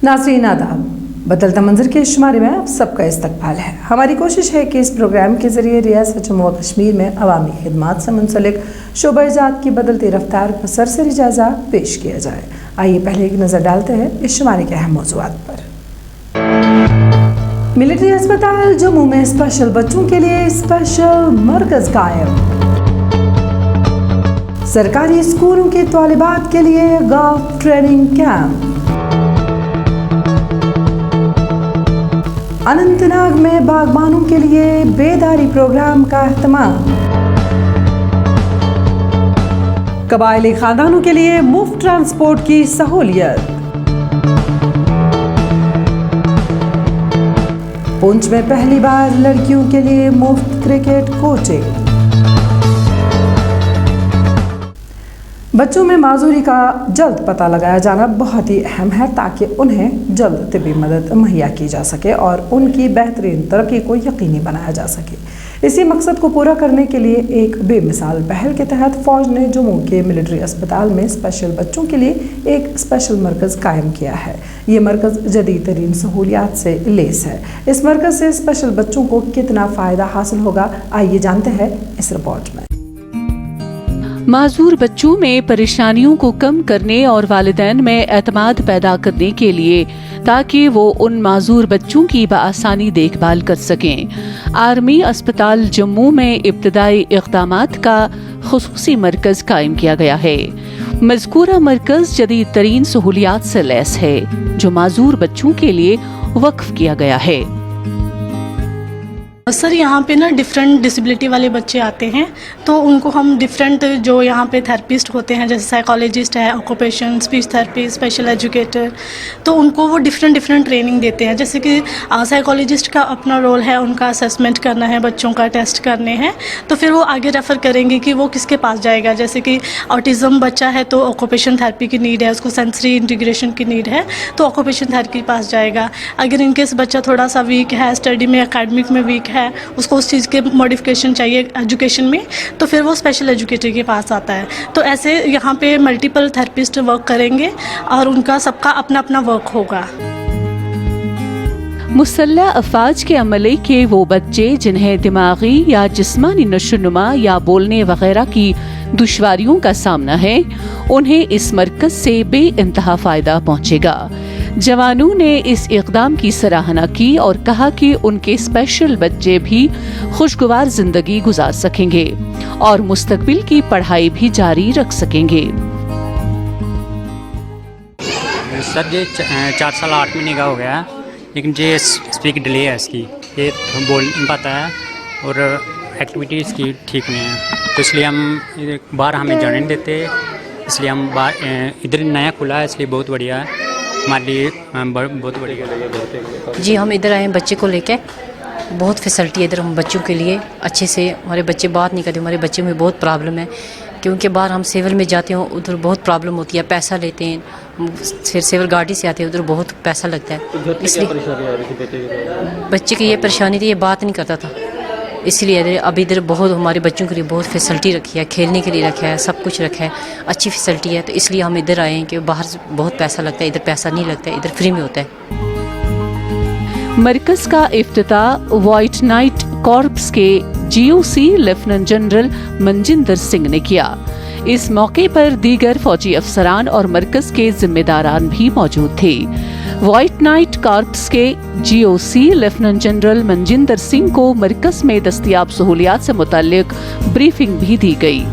नाज़रीन आदाब, बदलता मंजर के शुमारे में आप सबका इस्तकबाल है। हमारी कोशिश है कि इस प्रोग्राम के ज़रिए रियासत जम्मू व कश्मीर में अवामी खिदमात से मुंसलिक शोबा-ए-जात की बदलती रफ्तार पर सरसरी जायज़ा पेश किया जाए। आइए पहले एक नज़र डालते हैं इस शुमारे के अहम मौज़ूआत पर। मिलिट्री अस्पताल जम्मू में स्पेशल बच्चों के लिए स्पेशल मरकज़ कायम। सरकारी स्कूलों के तालिबात के लिए गोल्फ ट्रेनिंग कैंप। अनंतनाग में बागबानों के लिए बेदारी प्रोग्राम का एहतमाम। कबायली खानदानों के लिए मुफ्त ट्रांसपोर्ट की सहूलियत। पुंछ में पहली बार लड़कियों के लिए मुफ्त क्रिकेट कोचिंग। बच्चों में माजूरी का जल्द पता लगाया जाना बहुत ही अहम है ताकि उन्हें जल्द तिब्बी मदद मुहैया की जा सके और उनकी बेहतरीन तरक्की को यकीनी बनाया जा सके। इसी मकसद को पूरा करने के लिए एक बेमिसाल पहल के तहत फ़ौज ने जम्मू के मिलिट्री अस्पताल में स्पेशल बच्चों के लिए एक स्पेशल मरकज़ कायम किया है। ये मरकज़ जदीद तरीन सहूलियात से लेस है। इस मरकज़ से स्पेशल बच्चों को कितना फ़ायदा हासिल होगा, आइए जानते हैं इस रिपोर्ट में। माजूर बच्चों में परेशानियों को कम करने और वालिदैन में एतमाद पैदा करने के लिए ताकि वो उन माजूर बच्चों की बआसानी देखभाल कर सकें, आर्मी अस्पताल जम्मू में इब्तदाई इक़दामात का खुसूसी मरकज़ कायम किया गया है। मज़कूरा मरकज़ जदीद तरीन सहूलियात से लैस है जो माजूर बच्चों के लिए वक्फ किया गया है। सर, यहाँ पे ना डिफरेंट डिसेबिलिटी वाले बच्चे आते हैं तो उनको हम डिफरेंट जो यहाँ पे थेरेपिस्ट होते हैं जैसे साइकोलॉजिस्ट है, occupation speech therapy, special educator, तो उनको वो डिफरेंट ट्रेनिंग देते हैं। जैसे कि साइकोलॉजिस्ट का अपना रोल है, उनका असेसमेंट करना है, बच्चों का टेस्ट करने हैं, तो फिर वो आगे रेफ़र करेंगे कि वो किसके पास जाएगा। जैसे कि ऑटिज़म बच्चा है तो ऑक्यूपेशन थेरेपी की नीड है, उसको सेंसरी इंटीग्रेशन की नीड है तो ऑक्यूपेशन थेरेपी के पास जाएगा। अगर इनकेस बच्चा थोड़ा सा वीक है, स्टडी में एकेडमिक में वीक है, उसको उस चीज़ के मॉडिफिकेशन चाहिए एजुकेशन में, तो फिर वो स्पेशल एजुकेटर के पास आता है। तो ऐसे यहाँ पे मल्टीपल थेरेपिस्ट वर्क करेंगे और उनका सबका अपना अपना वर्क होगा। मुसल्लह अफवाज के अमले के वो बच्चे जिन्हें दिमागी या जिस्मानी नशोनुमा या बोलने वगैरह की दुश्वारियों का सामना है, उन्हें इस मरकज़ से बेइंतहा फ़ायदा पहुँचेगा। जवानों ने इस इक़दाम की सराहना की और कहा कि उनके स्पेशल बच्चे भी खुशगवार जिंदगी गुजार सकेंगे और मुस्तकबिल की पढ़ाई भी जारी रख सकेंगे। सर, ये 4 साल 8 महीने का हो गया है, लेकिन ये स्पीक डिले है इसकी, ये बोल नहीं पाता है और एक्टिविटी इसकी ठीक नहीं है, तो इसलिए हम बाहर हमें जाने नहीं देते, इसलिए हम इधर नया खुला है इसलिए बहुत बढ़िया है हमारे लिए, बहुत बढ़िया। जी, हम इधर आए हैं बच्चे को लेके, बहुत फैसिलिटी है इधर हम बच्चों के लिए अच्छे से। हमारे बच्चे बात नहीं करते, हमारे बच्चों में बहुत प्रॉब्लम है क्योंकि बाहर हम सिविल में जाते हैं उधर बहुत प्रॉब्लम होती है, पैसा लेते हैं, फिर सिविल गाड़ी से आते हैं उधर बहुत पैसा लगता है, इसलिए बच्चे की ये परेशानी थी, ये बात नहीं करता था, इसलिए अभी इधर बहुत हमारे बच्चों के लिए बहुत फैसिलिटी रखी है, खेलने के लिए रखा है, सब कुछ रखा है, अच्छी फैसिलिटी है, तो इसलिए हम इधर आए हैं कि बाहर बहुत पैसा लगता है, इधर पैसा नहीं लगता है, इधर फ्री में होता है। मरकज़ का इफ्तिताह व्हाइट नाइट कॉर्प्स के GOC lieutenant general Manjinder Singh ने किया। इस मौके पर दीगर फौजी अफसरान और मरकज़ के जिम्मेदारान भी मौजूद थे। व्हाइट नाइट कॉर्प्स के GOC lieutenant general Manjinder Singh को मरकज़ में दस्तयाब सहूलियात से मुताल्लिक ब्रीफिंग भी दी गई।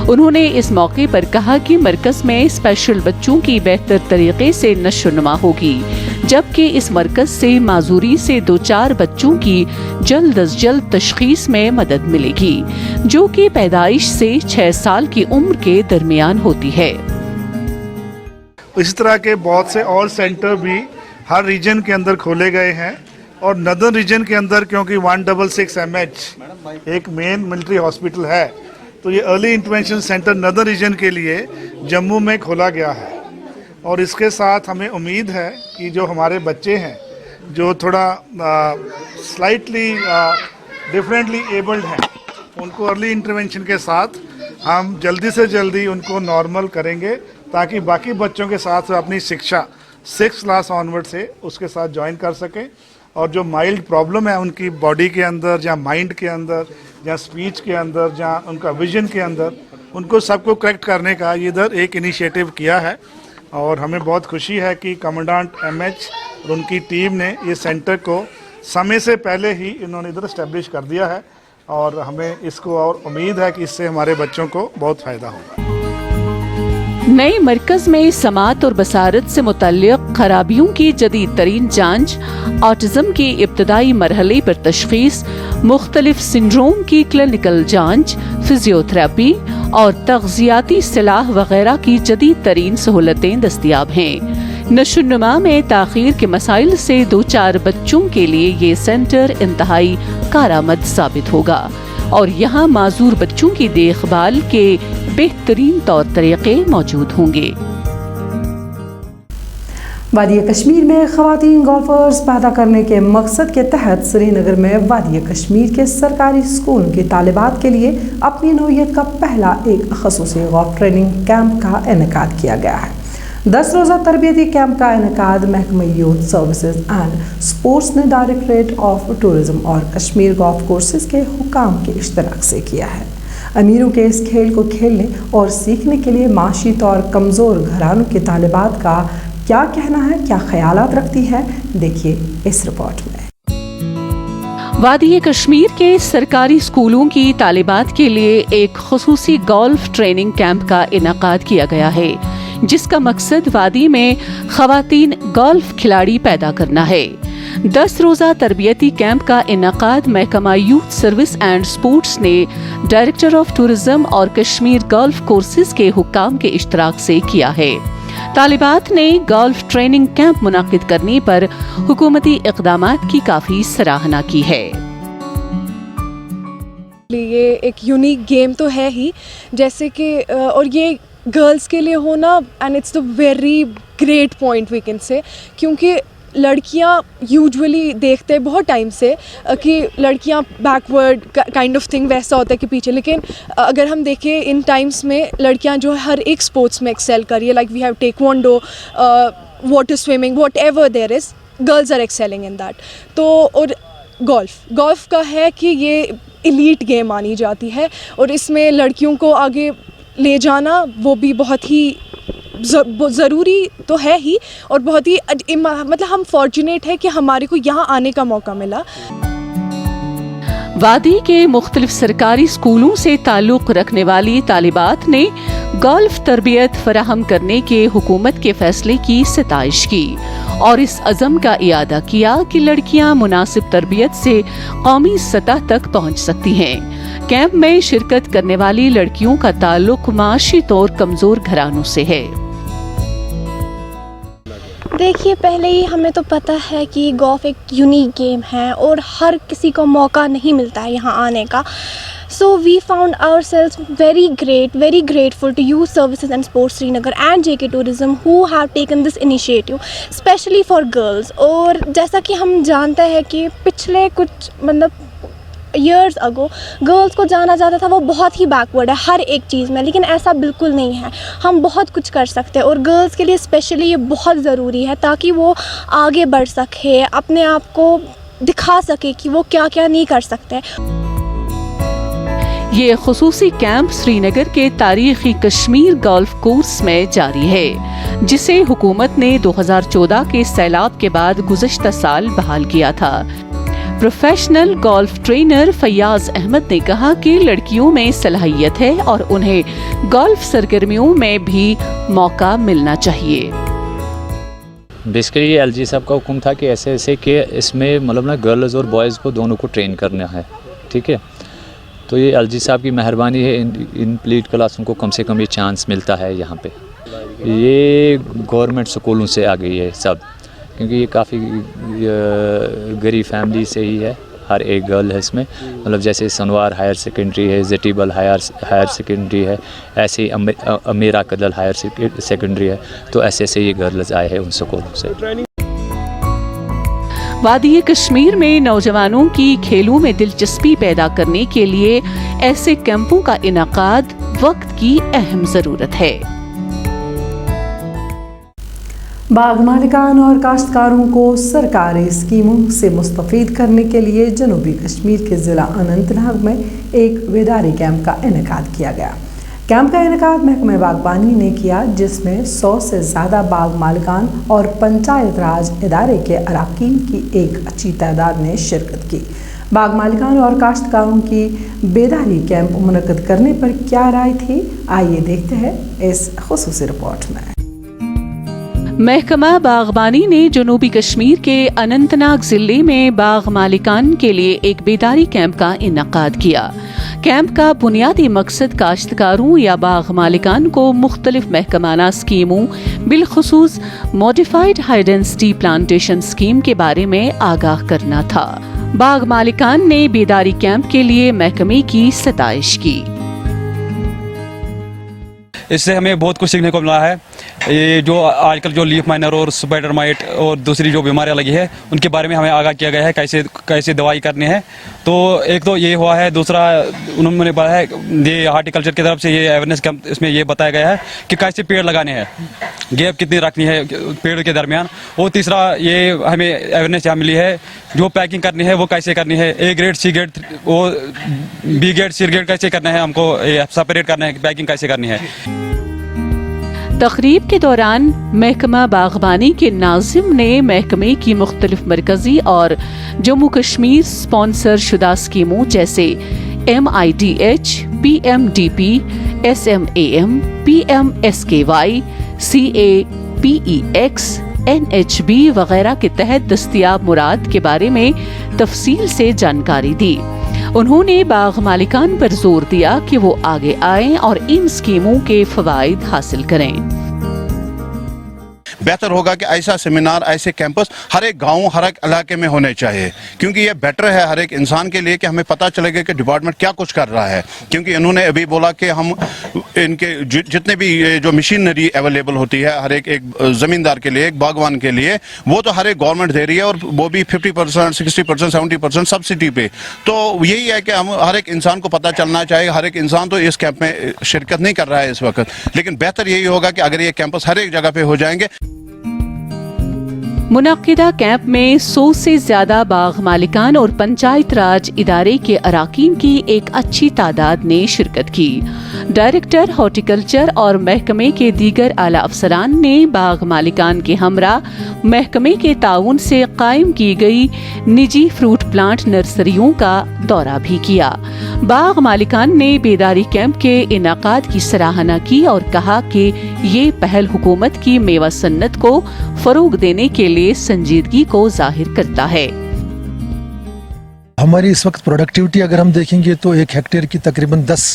उन्होंने इस मौके पर कहा कि मरकज़ में स्पेशल बच्चों की बेहतर तरीके से नशोनुमा होगी, जबकि इस मरकज़ से माजूरी से 2-4 बच्चों की जल्द अज जल्द तशखीस में मदद मिलेगी, जो कि पैदाइश से 6 साल की उम्र के दरमियान होती है। इस तरह के बहुत से और सेंटर भी हर रीजन के अंदर खोले गए हैं और नदर्न रीजन के अंदर क्योंकि 166 MH एक मेन मिलिट्री हॉस्पिटल है, तो ये early intervention centre northern region के लिए जम्मू में खोला गया है। और इसके साथ हमें उम्मीद है कि जो हमारे बच्चे हैं जो थोड़ा स्लाइटली डिफरेंटली एबल्ड हैं, उनको अर्ली इंटरवेंशन के साथ हम जल्दी से जल्दी उनको नॉर्मल करेंगे ताकि बाकी बच्चों के साथ अपनी शिक्षा 6th क्लास ऑनवर्ड से उसके साथ ज्वाइन कर सकें और जो माइल्ड प्रॉब्लम है उनकी बॉडी के अंदर या माइंड के अंदर या स्पीच के अंदर या उनका विजन के अंदर, उनको सबको करेक्ट करने का इधर एक इनिशिएटिव किया है। और हमें बहुत खुशी है कि कमांडेंट एमएच और उनकी टीम ने इस सेंटर को समय से पहले ही इन्होंने इधर इस्टेब्लिश कर दिया है और हमें इसको और उम्मीद है कि इससे हमारे बच्चों को बहुत फ़ायदा होगा। नए मरकज में समात और बसारत से मुतल्लिक खराबियों की जदीद तरीन जांच, ऑटिज्म के इब्तदाई मरहले पर तशखीस, मुख्तलिफ सिंड्रोम की क्लिनिकल जांच, फिजियोथेरेपी और तग़ज़ियाती इस्तिलाह वगैरह की जदीद तरीन सहूलतें दस्तियाब हैं। नशोनुमा में ताख़ीर के मसाइल से 2-4 बच्चों के लिए ये सेंटर इंतहाई कारआमद साबित होगा और यहाँ माजूर बच्चों की देखभाल के बेहतरीन तौर तरीके मौजूद होंगे। वादी कश्मीर में ख़वातीन गोल्फर्स पैदा करने के मकसद के तहत श्रीनगर में वादी कश्मीर के सरकारी स्कूलों की तालिबात के लिए अपनी नौइयत का पहला एक ख़ुसूसी गोल्फ ट्रेनिंग कैंप का इनेकाद किया गया है। 10 रोज़ा तरबियती कैंप का इनेकाद महकमा यूथ सर्विसेज एंड स्पोर्ट्स ने डायरेक्टरेट ऑफ टूरिज़्म और कश्मीर गोल्फ कोर्सेज के हुकाम के इश्तराक से किया है। अमीरों के इस खेल को खेलने और सीखने के लिए माशी तौर कमज़ोर घरानों की तालिबात का क्या कहना है, क्या ख्यालात रखती है, देखिए इस रिपोर्ट में। वादी कश्मीर के सरकारी स्कूलों की तालिबात के लिए एक खुसूसी गोल्फ ट्रेनिंग कैंप का इनेकाद किया गया है, जिसका मकसद वादी में ख़वातीन गोल्फ खिलाड़ी पैदा करना है। 10 रोज़ा तरबियती कैंप का इनेकाद महकमा यूथ सर्विस एंड स्पोर्ट्स ने डायरेक्टर ऑफ टूरिज़्म और कश्मीर गोल्फ कोर्सेज के हुक्काम के इश्तराक से किया है। तालिबात ने गोल्फ ट्रेनिंग कैंप मुनाकिद करने पर हुकूमती इक़दामात की काफ़ी सराहना की है। ये एक यूनिक गेम तो है ही, जैसे कि और ये गर्ल्स के लिए होना, and it's the very great point we can say, क्योंकि लड़कियां यूजुअली देखते हैं बहुत टाइम से कि लड़कियां बैकवर्ड काइंड ऑफ थिंग वैसा होता है कि पीछे, लेकिन अगर हम देखें इन टाइम्स में लड़कियां जो हर एक स्पोर्ट्स में एक्सेल कर रही है, like we have taekwondo, water swimming, whatever there is, girls are excelling in that. तो और गोल्फ का है कि ये एलीट गेम मानी जाती है और इसमें लड़कियों को आगे ले जाना वो भी बहुत ही ज़रूरी तो है ही, और बहुत ही मतलब हम फॉर्चुनेट है कि हमारे को यहाँ आने का मौका मिला। वादी के मुख्तलिफ सरकारी स्कूलों से ताल्लुक़ रखने वाली तालिबात ने गोल्फ तरबियत फराहम करने के हुकूमत के फैसले की सिताइश की और इस अज़म का इयादा किया कि लड़कियां मुनासिब तरबियत से कौमी सतह तक पहुंच सकती हैं। कैंप में शिरकत करने वाली लड़कियों का ताल्लुक़ माशी तौर कमज़ोर घरानों से है। देखिए, पहले ही हमें तो पता है कि गोल्फ एक यूनिक गेम है और हर किसी को मौका नहीं मिलता है यहाँ आने का। So we found ourselves very grateful to Youth Services and Sports Srinagar and JK Tourism who have taken this initiative, especially for girls। और जैसा कि हम जानते हैं कि पिछले कुछ मतलब ईयर्स अगो गर्ल्स को जाना जाता था वो बहुत ही बैकवर्ड है हर एक चीज़ में, लेकिन ऐसा बिल्कुल नहीं है। हम बहुत कुछ कर सकते हैं और गर्ल्स के लिए स्पेशली ये बहुत ज़रूरी है ताकि वो आगे बढ़ सके, अपने आप को दिखा सके कि वो क्या क्या नहीं कर सकते। ये खुसूसी कैंप श्रीनगर के तारीखी कश्मीर गोल्फ कोर्स में जारी है, जिसे हुकूमत ने 2014 के सैलाब के बाद गुज़श्ता साल बहाल किया था। Professional golf trainer Faiyaz Ahmad ने कहा कि लड़कियों में सलाहियत है और उन्हें गोल्फ सरगर्मियों में भी मौका मिलना चाहिए। बेसिकली ये एलजी साहब का हुक्म था कि ऐसे कि इसमें मतलब ना गर्ल्स और बॉयज़ को दोनों को ट्रेन करना है, ठीक है। तो ये एलजी साहब की मेहरबानी है, इन प्लीट क्लासों को कम से कम ये चांस मिलता है यहाँ पे। ये गवर्नमेंट स्कूलों से आ गई है सब, क्योंकि ये काफ़ी गरीब फैमिली से ही है, हर एक गर्ल है इसमें। मतलब जैसे सनवार हायर सेकेंडरी है, जेटिबल हायर सेकेंडरी है, ऐसे ही अमीरा कदल हायर सेकेंडरी है। तो ऐसे ये गर्ल्स आए हैं उन स्कूलों से। वादी कश्मीर में नौजवानों की खेलों में दिलचस्पी पैदा करने के लिए ऐसे कैंपों का इनाकाद वक्त की अहम ज़रूरत है। बाग मालिकान और काश्तकारों को सरकारी स्कीमों से मुस्तफ़ीद करने के लिए जनूबी कश्मीर के ज़िला अनंतनाग में एक बेदारी कैंप का इनेकाद किया गया। कैंप का इनेकाद महकमे बागबानी ने किया, जिसमें 100 से ज़्यादा बाग मालिकान और पंचायत राज इदारे के अराकीन की एक अच्छी तादाद ने शिरकत की। बाग मालिकान और काश्तकारों की बेदारी कैंप मुनक़्क़द करने पर क्या राय थी, आइए देखते हैं इस ख़ुसूसी रिपोर्ट में। महकमा बागबानी ने जनूबी कश्मीर के अनंतनाग ज़िले में बाग मालिकान के लिए एक बेदारी कैंप का इनेकाद किया। कैंप का बुनियादी मकसद काश्तकारों या बाग मालिकान को मुख्तलिफ महकमाना स्कीमों, बिलखुसूस modified high density plantation scheme के बारे में आगाह करना था। बाग मालिकान ने बेदारी कैंप के लिए महकमे की सताइश की। इससे हमें बहुत कुछ सीखने को मिला है। ये जो आजकल जो लीफ माइनर और स्पाइडर माइट और दूसरी जो बीमारियां लगी है, उनके बारे में हमें आगाह किया गया है कैसे दवाई करनी है। तो एक तो ये हुआ है, दूसरा उन्होंने बताया है ये हार्टिकल्चर की तरफ से ये अवेयरनेस कैंप, इसमें ये बताया गया है कि कैसे पेड़ लगाने हैं, गैप कितनी रखनी है पेड़ के दरमियान। और तीसरा ये हमें अवेयरनेस यहाँ मिली है, जो पैकिंग करनी है वो कैसे करनी है, A ग्रेड, C ग्रेड, वो B ग्रेड, C ग्रेड कैसे करना है, हमको सेपरेट करना है, पैकिंग कैसे करनी है। तकरीब के दौरान महकमा बागबानी के नाजिम ने महकमे की मुख्तलिफ मरकजी और जम्मू कश्मीर स्पॉन्सर शुदा स्कीमों जैसे MIDH, PMDP, SMAM, PMSKY, CAPEX, NHB वगैरह के तहत दस्तयाब मुराद के बारे में तफसील से जानकारी दी। उन्होंने बाग मालिकान पर जोर दिया कि वो आगे आएं और इन स्कीमों के फवाइद हासिल करें। बेहतर होगा कि ऐसा सेमिनार, ऐसे कैंपस हर एक गांव, हर एक इलाके में होने चाहिए, क्योंकि ये बेटर है हर एक इंसान के लिए कि हमें पता चलेगा कि डिपार्टमेंट क्या कुछ कर रहा है। क्योंकि इन्होंने अभी बोला कि हम इनके जितने भी जो मशीनरी अवेलेबल होती है हर एक जमींदार के लिए, एक बागवान के लिए, वो तो हर एक गवर्नमेंट दे रही है, और वो भी 50%, 60%, 70% सब्सिडी पे। तो यही है कि हम हर एक इंसान को पता चलना चाहिए। हर एक इंसान तो इस कैंप में शिरकत नहीं कर रहा है इस वक्त, लेकिन बेहतर यही होगा कि अगर ये कैंपस हर एक जगह पे हो जाएंगे। मुनक्किदा कैंप में 100 से ज्यादा बाग मालिकान और पंचायत राज इदारे के अराकीन की एक अच्छी तादाद ने शिरकत की। डायरेक्टर हॉर्टिकल्चर और महकमे के दीगर आला अफसरान ने बाग मालिकान के हमरा महकमे के ताउन से कायम की गई निजी फ्रूट प्लांट नर्सरियों का दौरा भी किया। बाग मालिकान ने बेदारी कैंप के इनाकाद की सराहना की और कहा कि ये पहल हुकूमत की मेवा सन्नत को फरोग देने के लिए संजीदगी को जाहिर करता है। हमारी इस वक्त प्रोडक्टिविटी अगर हम देखेंगे तो 1 हेक्टेयर की तकरीबन 10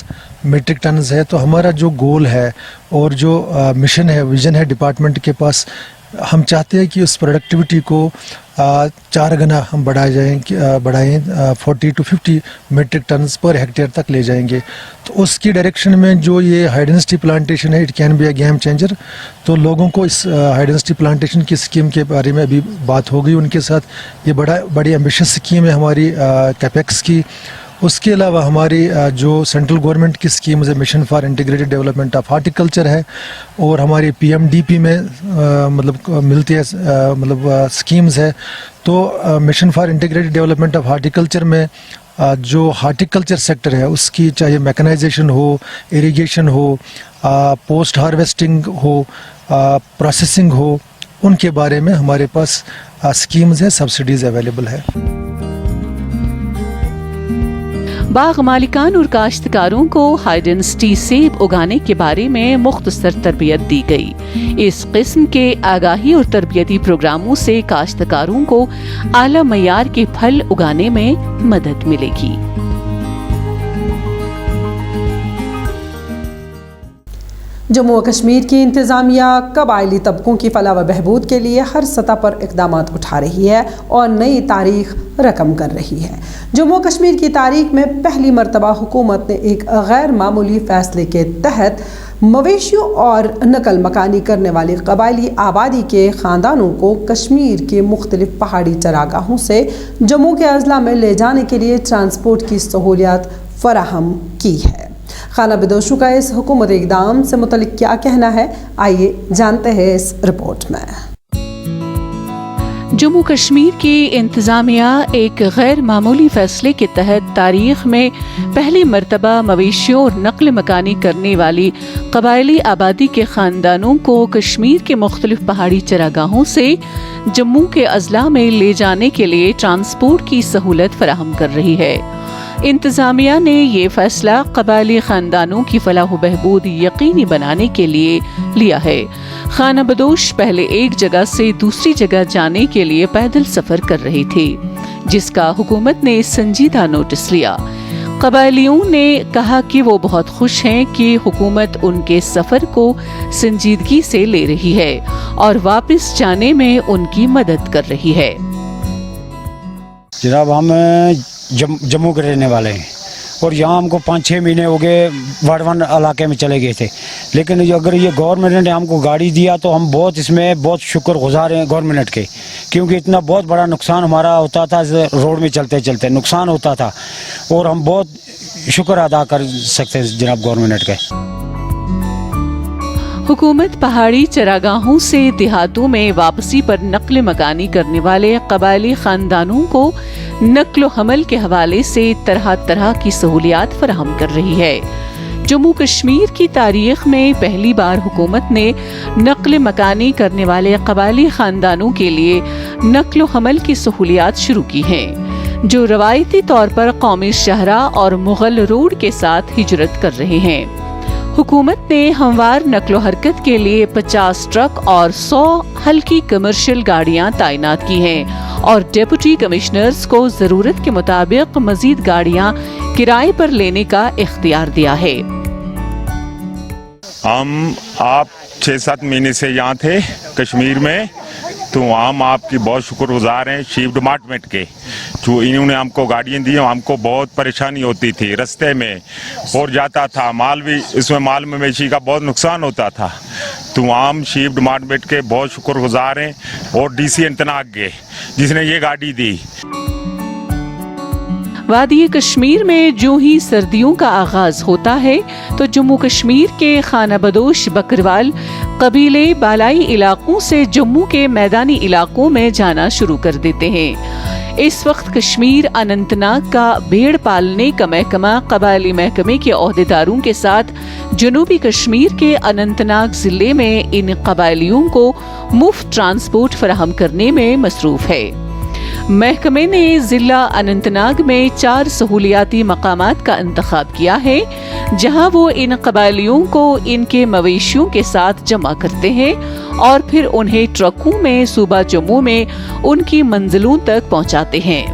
मीट्रिक टन है। तो हमारा जो गोल है और जो मिशन है, विजन है डिपार्टमेंट के पास, हम चाहते हैं कि उस प्रोडक्टिविटी को 4 गुना हम बढ़ाएं 40 to 50 metric ton per hectare तक ले जाएंगे। तो उसकी डायरेक्शन में जो ये हाई डेंसिटी प्लांटेशन है, it can be a game changer. तो लोगों को इस हाई डेंसिटी प्लांटेशन की स्कीम के बारे में अभी बात हो गई उनके साथ। ये बड़ी एम्बिशियस स्कीम है हमारी कैपेक्स की। उसके अलावा हमारी जो सेंट्रल गवर्नमेंट की स्कीम है, mission for integrated development of horticulture है, और हमारी PMDP में मिलती है स्कीम्स है। तो mission for integrated development of horticulture में जो हार्टिकल्चर सेक्टर है उसकी चाहे मैकेनाइजेशन हो, इरिगेशन हो, पोस्ट हार्वेस्टिंग हो, प्रोसेसिंग हो, उनके बारे में हमारे पास स्कीम्स है, सब्सिडीज अवेलेबल है। बाग मालिकान और काश्तकारों को हाई डेंसिटी सेब उगाने के बारे में मुख्तसर तरबियत दी गई। इस किस्म के आगाही और तरबियती प्रोग्रामों से काश्तकारों को आला मयार के फल उगाने में मदद मिलेगी। जम्मू व कश्मीर की इंतज़ामिया कबायली तबकों की फलाह व बहबूद के लिए हर सतह पर इक़दामात उठा रही है और नई तारीख रकम कर रही है। जम्मू व कश्मीर की तारीख में पहली मरतबा हुकूमत ने एक गैर मामूली फ़ैसले के तहत मवेशियों और नकल मकानी करने वाली कबायली आबादी के ख़ानदानों को कश्मीर के मुख्तलिफ पहाड़ी चरागाहों से जम्मू के अज़ला में ले जाने के लिए ट्रांसपोर्ट की सहूलियत फराहम की है। खाना बदोशों का इस हुकूमती इक़दाम से मुतल्लिक़ क्या कहना है, आइए जानते हैं इस रिपोर्ट में। जम्मू कश्मीर की इंतज़ामिया एक गैर मामूली फैसले के तहत तारीख में पहली मरतबा मवेशियों और नक्ल मकानी करने वाली कबायली आबादी के ख़ानदानों को कश्मीर के मुख्तलिफ पहाड़ी चरागाहों से जम्मू के अजला में ले जाने के लिए ट्रांसपोर्ट की सहूलत फराहम कर रही है। इंतज़ामिया ने ये फैसला कबायली ख़ानदानों की फलाह बहबूद यकीनी बनाने के लिए लिया है। खाना बदोश पहले एक जगह से दूसरी जगह जाने के लिए पैदल सफ़र कर रही थी, जिसका हुकूमत ने संजीदा नोटिस लिया। कबायलियों ने कहा कि वो बहुत खुश हैं कि हुकूमत उनके सफ़र को संजीदगी से ले रही है और वापस जाने में उनकी मदद कर रही है। जनाब, हम जम्मू के रहने वाले हैं और यहाँ हमको 5-6 महीने हो गए वार्ड 1 इलाके में चले गए थे, लेकिन अगर ये गवर्नमेंट ने हमको गाड़ी दिया तो हम बहुत इसमें बहुत शुक्रगुजार हैं गवर्नमेंट के, क्योंकि इतना बहुत बड़ा नुकसान हमारा होता था, रोड में चलते चलते नुकसान होता था और हम बहुत शुक्र अदा कर सकते हैं जनाब गवर्नमेंट के। हुकूमत पहाड़ी चरागाहों से देहातों में वापसी पर नक्ल मकानी करने वाले कबायली खानदानों को नक्ल हमल के हवाले से तरह तरह की सहूलियात फराहम कर रही है। जम्मू कश्मीर की तारीख में पहली बार हुकूमत ने नक्ल मकानी करने वाले कबायली खानदानों के लिए नक्ल हमल की सहूलियात शुरू की हैं, जो रवायती तौर पर कौमी शहरा और मुगल रोड के साथ हिजरत कर रहे हैं। हुकूमत ने हमवार नक्लो हरकत के लिए 50 ट्रक और 100 हल्की कमर्शियल गाड़ियां तैनात की हैं और डिप्टी कमिश्नर्स को जरूरत के मुताबिक मजीद गाड़ियां किराए पर लेने का इख्तियार दिया है। आप 6-7 महीने से यहाँ थे कश्मीर में, तो हम आपकी बहुत शुक्रगुजार हैं चीफ डिपार्टमेंट के, जो इन्होंने हमको गाड़ियाँ दी। हमको बहुत परेशानी होती थी रास्ते में और जाता था माल भी, इसमें माल मवेशी का बहुत नुकसान होता था, तो हम चीफ डिपार्टमेंट के बहुत शुक्रगुजार हैं और डीसी अनंतनाग के जिसने ये गाड़ी दी। वादी कश्मीर में जो ही सर्दियों का आगाज होता है तो जम्मू कश्मीर के खाना बदोश बकरवाल कबीले बालाई इलाकों से जम्मू के मैदानी इलाकों में जाना शुरू कर देते हैं। इस वक्त कश्मीर अनंतनाग का भेड़ पालने का महकमा कबायली महकमे के ओहदेदारों के साथ जनूबी कश्मीर के अनंतनाग जिले में इन कबायलियों को मुफ्त ट्रांसपोर्ट फराहम करने में मसरूफ है। महकमे ने जिला अनंतनाग में 4 सहूलियाती मकामात का इंतखाब किया है, जहां वो इन कबायलियों को इनके मवेशियों के साथ जमा करते हैं और फिर उन्हें ट्रकों में सूबा जम्मू में उनकी मंजिलों तक पहुंचाते हैं।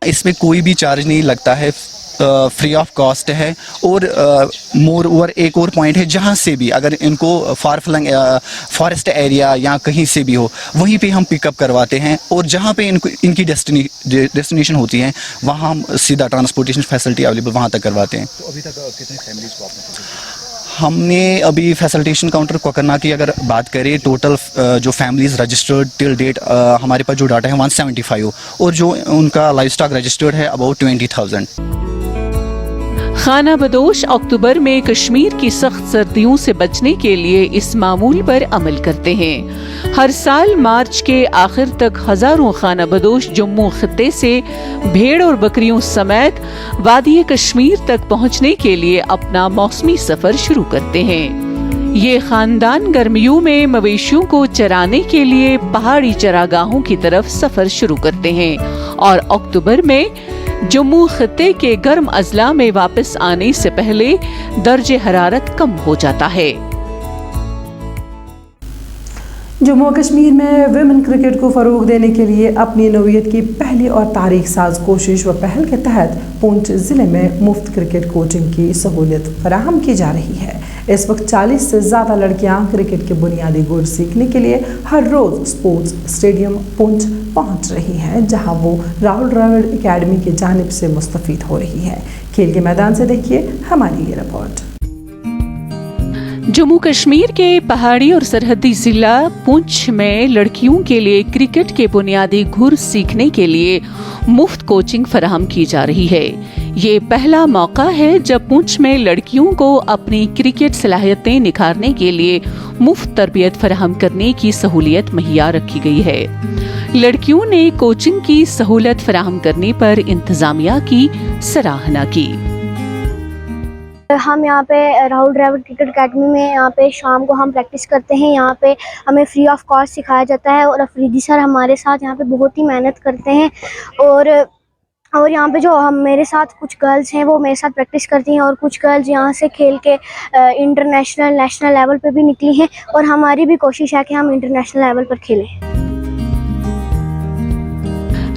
इसमें कोई भी चार्ज नहीं लगता है, फ्री ऑफ कॉस्ट है और मोर ओवर एक और पॉइंट है, जहाँ से भी अगर इनको फार फ्लंग फॉरेस्ट एरिया या कहीं से भी हो वहीं पे हम पिकअप करवाते हैं और जहाँ पे इनकी डेस्टिनेशन होती है वहाँ हम सीधा ट्रांसपोर्टेशन फैसिलिटी अवेलेबल वहाँ तक करवाते हैं। तो अभी तक कितनी फैमिलीज को आपने हमने अभी फैसिलिटेशन काउंटर कोकरना की अगर बात करें, टोटल जो फैमिलीज रजिस्टर्ड टिल डेट हमारे पास जो डाटा है 175 और जो उनका लाइफ स्टॉक रजिस्टर्ड है अबाउट 20,000। खाना बदोश अक्टूबर में कश्मीर की सख्त सर्दियों से बचने के लिए इस मामूल पर अमल करते हैं। हर साल मार्च के आखिर तक हजारों खाना बदोश जम्मू खित्ते से भेड़ और बकरियों समेत वादी कश्मीर तक पहुंचने के लिए अपना मौसमी सफर शुरू करते हैं। ये खानदान गर्मियों में मवेशियों को चराने के लिए पहाड़ी चरागाहों की तरफ सफर शुरू करते हैं और अक्टूबर में जम्मू खित्ते के गर्म अजला में वापस आने से पहले दर्जे हरारत कम हो जाता है। जम्मू कश्मीर में विमेन क्रिकेट को फ़रोग देने के लिए अपनी नौयत की पहली और तारीख साज कोशिश व पहल के तहत पुंछ ज़िले में मुफ्त क्रिकेट कोचिंग की सहूलियत फराहम की जा रही है। इस वक्त 40 से ज़्यादा लड़कियां क्रिकेट के बुनियादी गुर सीखने के लिए हर रोज़ स्पोर्ट्स स्टेडियम पुंछ पहुंच रही हैं, जहां वो राहुल द्रविड़ एकेडमी की जानिब से मुस्तफ़ीद हो रही हैं। खेल के मैदान से देखिए हमारी ये रिपोर्ट। जम्मू कश्मीर के पहाड़ी और सरहदी जिला पुंछ में लड़कियों के लिए क्रिकेट के बुनियादी गुर सीखने के लिए मुफ्त कोचिंग फराहम की जा रही है। ये पहला मौका है जब पुंछ में लड़कियों को अपनी क्रिकेट सलाहियतें निखारने के लिए मुफ्त तरबियत फराहम करने की सहूलियत मुहैया रखी गई है। लड़कियों ने कोचिंग की सहूलत फराहम करने पर इंतजामिया की सराहना की। हम यहाँ पे राहुल द्रविड़ क्रिकेट अकेडमी में यहाँ पे शाम को हम प्रैक्टिस करते हैं। यहाँ पे हमें फ्री ऑफ कॉस्ट सिखाया जाता है और अफरीदी सर हमारे साथ यहाँ पे बहुत ही मेहनत करते हैं। और यहाँ पे जो हम मेरे साथ कुछ गर्ल्स हैं वो मेरे साथ प्रैक्टिस करती हैं और कुछ गर्ल्स यहाँ से खेल के इंटरनेशनल नेशनल लेवल पे भी निकली हैं और हमारी भी कोशिश है कि हम इंटरनेशनल लेवल पर खेलें।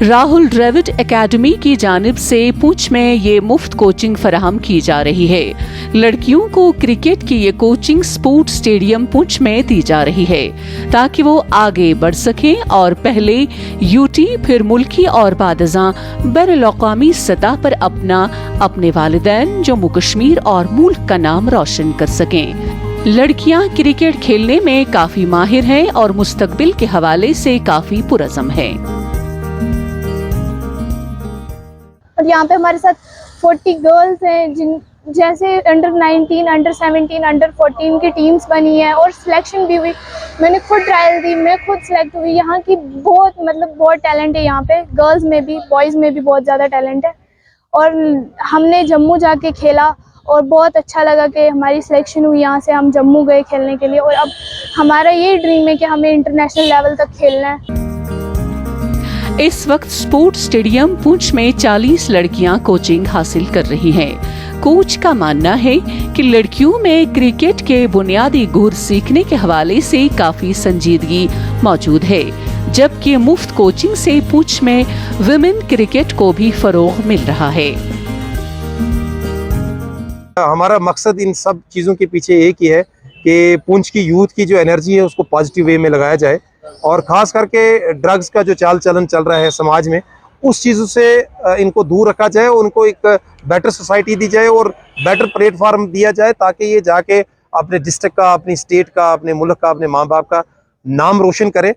राहुल द्रविड़ एकेडमी की जानिब से पुंछ में ये मुफ्त कोचिंग फराहम की जा रही है। लड़कियों को क्रिकेट की ये कोचिंग स्पोर्ट्स स्टेडियम पुंछ में दी जा रही है ताकि वो आगे बढ़ सकें और पहले यूटी फिर मुल्की और बादज़ां बैनुल-अक़वामी सतह पर अपने वालिदैन जम्मू कश्मीर और मुल्क का नाम रोशन कर सकें। लड़कियां क्रिकेट खेलने में काफी माहिर हैं और मुस्तकबिल के हवाले से काफी पुरज़म हैं। और यहाँ पे हमारे साथ 40 गर्ल्स हैं जिन जैसे अंडर 19, अंडर 17, अंडर 14 की टीम्स बनी है और सिलेक्शन भी हुई। मैंने खुद ट्रायल दी, मैं खुद सेलेक्ट हुई। यहाँ की बहुत टैलेंट है यहाँ पे, गर्ल्स में भी बॉयज़ में भी बहुत ज़्यादा टैलेंट है। और हमने जम्मू जाके खेला और बहुत अच्छा लगा कि हमारी सिलेक्शन हुई। यहाँ से हम जम्मू गए खेलने के लिए और अब हमारा ये ड्रीम है कि हमें इंटरनेशनल लेवल तक खेलना है। इस वक्त स्पोर्ट्स स्टेडियम पुंछ में 40 लड़कियां कोचिंग हासिल कर रही हैं। कोच का मानना है कि लड़कियों में क्रिकेट के बुनियादी गुर सीखने के हवाले से काफी संजीदगी मौजूद है, जबकि मुफ्त कोचिंग से पुंछ में विमेन क्रिकेट को भी फरोग मिल रहा है। हमारा मकसद इन सब चीज़ों के पीछे एक ही है कि पुंछ की यूथ की जो एनर्जी है उसको पॉजिटिव वे में लगाया जाए और ख़ास करके ड्रग्स का जो चाल चलन चल रहा है समाज में, उस चीज़ों से इनको दूर रखा जाए, उनको एक बेटर सोसाइटी दी जाए और बेटर प्लेटफार्म दिया जाए ताकि ये जाके अपने डिस्ट्रिक्ट का, अपनी स्टेट का, अपने मुल्क का, अपने माँ बाप का नाम रोशन करें।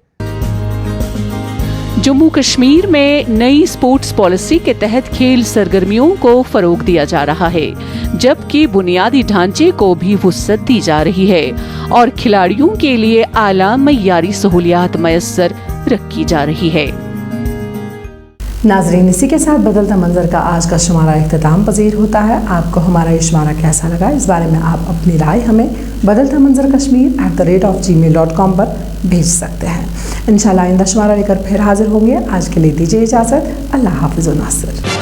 जम्मू कश्मीर में नई स्पोर्ट्स पॉलिसी के तहत खेल सरगर्मियों को फरोग दिया जा रहा है, जबकि बुनियादी ढांचे को भी वुसअत दी जा रही है और खिलाड़ियों के लिए आला मय्यारी सहूलियात मयस्सर रखी जा रही है। नाजरीन, इसी के साथ बदलता मंजर का आज का शुमारा इख्तिताम पजीर होता है। आपको हमारा ये शुमारा कैसा लगा, इस बारे में आप अपनी राय हमें बदलता मंजर kashmir@gmail.com पर भेज सकते हैं। इंशाल्लाह आइंदा शुमारा लेकर फिर हाजिर होंगे। आज के लिए दीजिए इजाज़त। अल्लाह हाफ़िज़ व नासिर।